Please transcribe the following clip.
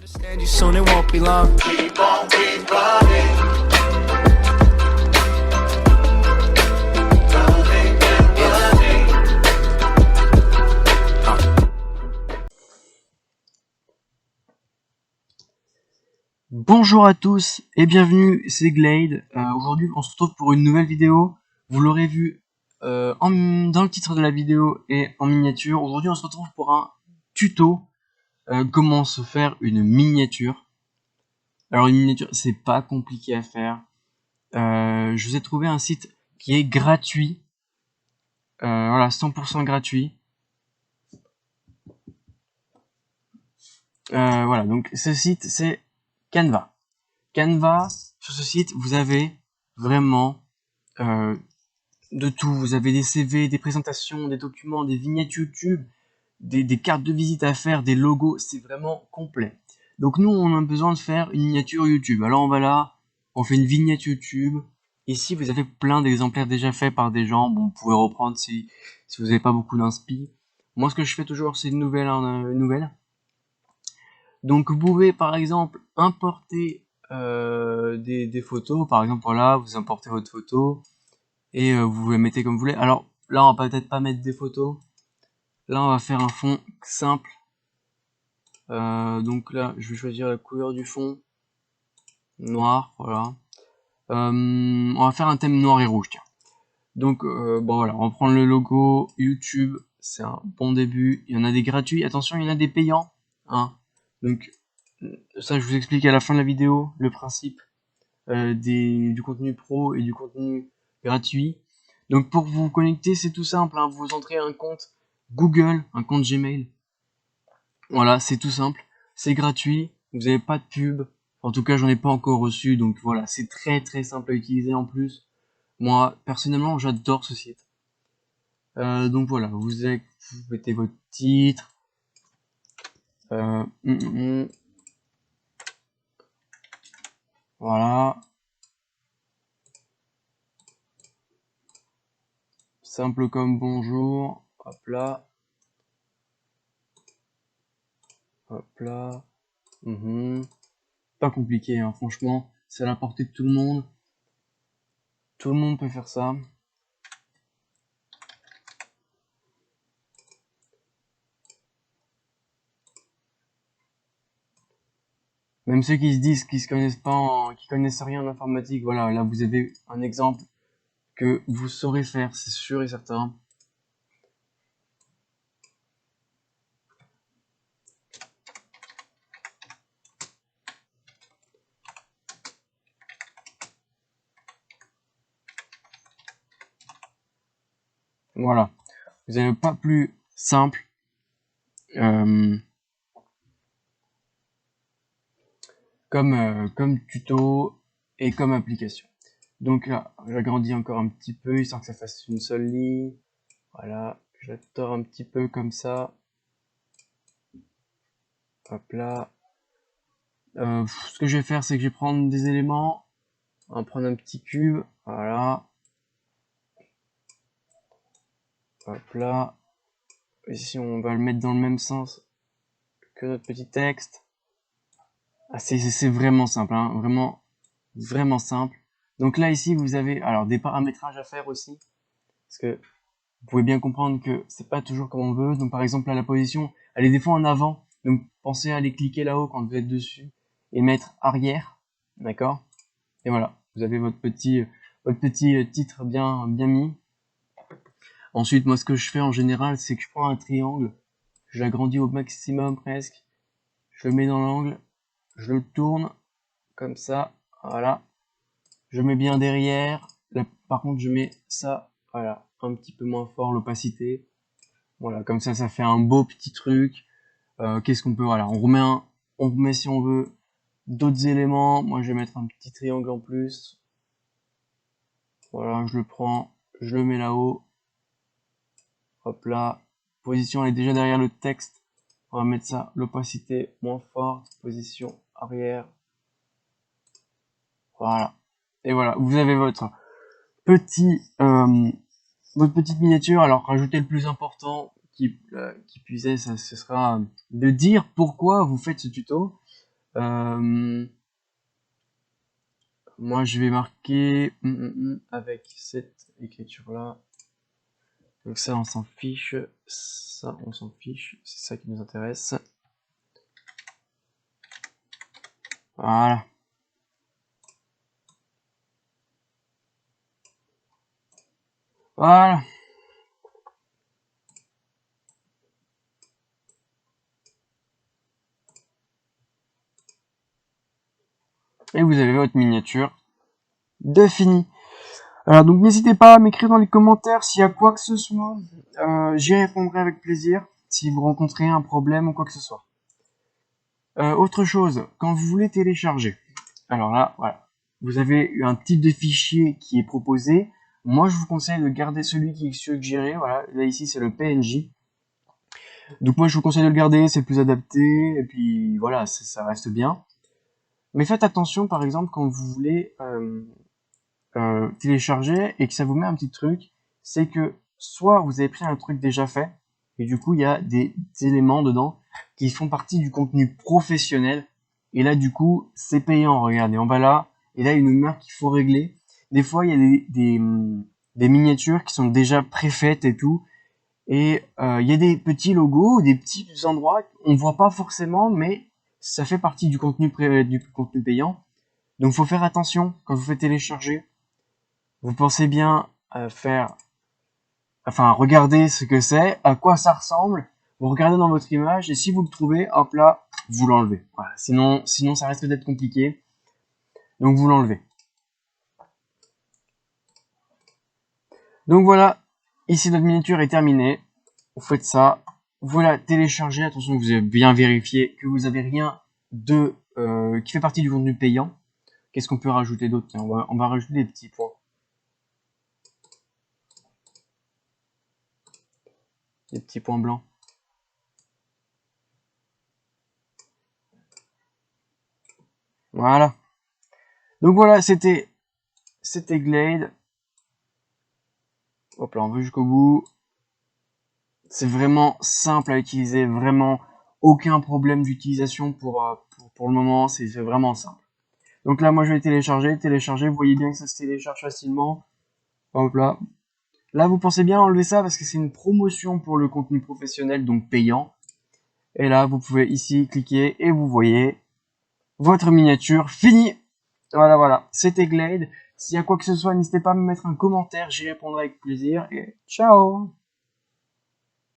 Understand you soon, it won't be long. Keep on, keep running. Running and running. Bonjour à tous et bienvenue, c'est Glade. Aujourd'hui on se retrouve pour une nouvelle vidéo. Vous l'aurez vu dans le titre de la vidéo et en miniature. Aujourd'hui on se retrouve pour un tuto. Comment se faire une miniature. Alors une miniature c'est pas compliqué à faire. Je vous ai trouvé un site qui est gratuit. Voilà, 100% gratuit. Voilà, donc ce site c'est Canva. Canva, sur ce site, vous avez vraiment de tout. Vous avez des CV, des présentations, des documents, des vignettes YouTube, des cartes de visite à faire, des logos. C'est vraiment complet. Donc nous, on a besoin de faire une miniature YouTube. Alors on va là, on fait une vignette YouTube. Ici, vous avez plein d'exemplaires déjà faits par des gens. Bon, vous pouvez reprendre si vous n'avez pas beaucoup d'inspi. Moi, ce que je fais toujours, c'est une nouvelle. Donc vous pouvez par exemple importer des photos. Par exemple voilà, vous importez votre photo et vous les mettez comme vous voulez. Alors là on va peut-être pas mettre des photos. Là on va faire un fond simple. Donc là je vais choisir la couleur du fond noir. Voilà. On va faire un thème noir et rouge. Tiens. Donc bon voilà, on va prendre le logo YouTube. C'est un bon début. Il y en a des gratuits. Attention, il y en a des payants. Hein. Donc ça je vous explique à la fin de la vidéo le principe du contenu pro et du contenu gratuit. Donc pour vous connecter c'est tout simple, hein, vous entrez un compte Google, un compte Gmail. Voilà, c'est tout simple, c'est gratuit, vous n'avez pas de pub. En tout cas j'en ai pas encore reçu, donc voilà, c'est très très simple à utiliser en plus. Moi personnellement j'adore ce site. Donc voilà, vous mettez votre titre. Voilà. Simple comme bonjour. Hop là. Hop là. Pas compliqué, hein. Franchement. C'est à la portée de tout le monde. Tout le monde peut faire ça. Même ceux qui se disent qu'ils se connaissent pas, qui connaissent rien en informatique, voilà, là vous avez un exemple que vous saurez faire, c'est sûr et certain. Voilà. Vous n'avez pas plus simple. Comme tuto et comme application. Donc là, j'agrandis encore un petit peu, histoire que ça fasse une seule ligne. Voilà, je la tords un petit peu comme ça. Hop là. Ce que je vais faire, c'est que je vais prendre des éléments. On va prendre un petit cube. Voilà. Hop là. Ici, on va le mettre dans le même sens que notre petit texte. Ah, c'est vraiment simple, hein. Vraiment, vraiment simple. Donc là, ici, vous avez alors des paramétrages à faire aussi. Parce que vous pouvez bien comprendre que c'est pas toujours comme on veut. Donc par exemple, là, la position, elle est des fois en avant. Donc pensez à aller cliquer là-haut quand vous êtes dessus et mettre arrière. D'accord? Et voilà, vous avez votre petit titre bien mis. Ensuite, moi, ce que je fais en général, c'est que je prends un triangle, je l'agrandis au maximum presque, je le mets dans l'angle, je le tourne comme ça, voilà. Je mets bien derrière. Là, par contre, je mets ça, voilà, un petit peu moins fort l'opacité. Voilà, comme ça fait un beau petit truc. Qu'est-ce qu'on peut, voilà, on remet si on veut d'autres éléments. Moi, je vais mettre un petit triangle en plus. Voilà, je le prends, je le mets là-haut. Hop là, position elle est déjà derrière le texte. On va mettre ça, l'opacité moins forte, position arrière. Voilà. Et voilà, vous avez votre petite miniature. Alors rajoutez le plus important qui puisse être, ce sera de dire pourquoi vous faites ce tuto. Moi, je vais marquer avec cette écriture-là. Donc ça, on s'en fiche. Ça, on s'en fiche. C'est ça qui nous intéresse. Voilà. Voilà. Et vous avez votre miniature de fini. Alors donc n'hésitez pas à m'écrire dans les commentaires s'il y a quoi que ce soit. J'y répondrai avec plaisir si vous rencontrez un problème ou quoi que ce soit. Autre chose, quand vous voulez télécharger. Alors là, voilà. Vous avez un type de fichier qui est proposé. Moi, je vous conseille de garder celui qui est suggéré. Voilà, là ici c'est le PNJ. Donc moi, je vous conseille de le garder, c'est le plus adapté. Et puis voilà, ça reste bien. Mais faites attention, par exemple, quand vous voulez télécharger et que ça vous met un petit truc, c'est que soit vous avez pris un truc déjà fait, et du coup il y a des éléments dedans qui font partie du contenu professionnel, et là du coup c'est payant, regardez, en bas là, et là il y a une marque qu'il faut régler. Des fois il y a des miniatures qui sont déjà préfaites et tout, et il y a des petits logos, des petits endroits on voit pas forcément, mais ça fait partie du contenu payant. Donc faut faire attention quand vous faites télécharger. Vous pensez bien regarder ce que c'est, à quoi ça ressemble, vous regardez dans votre image, et si vous le trouvez, hop là, vous l'enlevez. Voilà. Sinon ça risque d'être compliqué. Donc vous l'enlevez. Donc voilà, ici notre miniature est terminée. Vous faites ça, vous la téléchargez, attention que vous avez bien vérifié que vous n'avez rien de qui fait partie du contenu payant. Qu'est-ce qu'on peut rajouter d'autre? Tiens, on va rajouter des petits points. Des petits points blancs. Voilà. Donc voilà, c'était Glade. Hop là, on va jusqu'au bout. C'est vraiment simple à utiliser, vraiment aucun problème d'utilisation pour le moment, c'est vraiment simple. Donc là, moi je vais télécharger, vous voyez bien que ça se télécharge facilement. Hop là. Là, vous pensez bien enlever ça parce que c'est une promotion pour le contenu professionnel, donc payant. Et là, vous pouvez ici cliquer et vous voyez votre miniature finie. Voilà, c'était Glade. S'il y a quoi que ce soit, n'hésitez pas à me mettre un commentaire, j'y répondrai avec plaisir. Et ciao!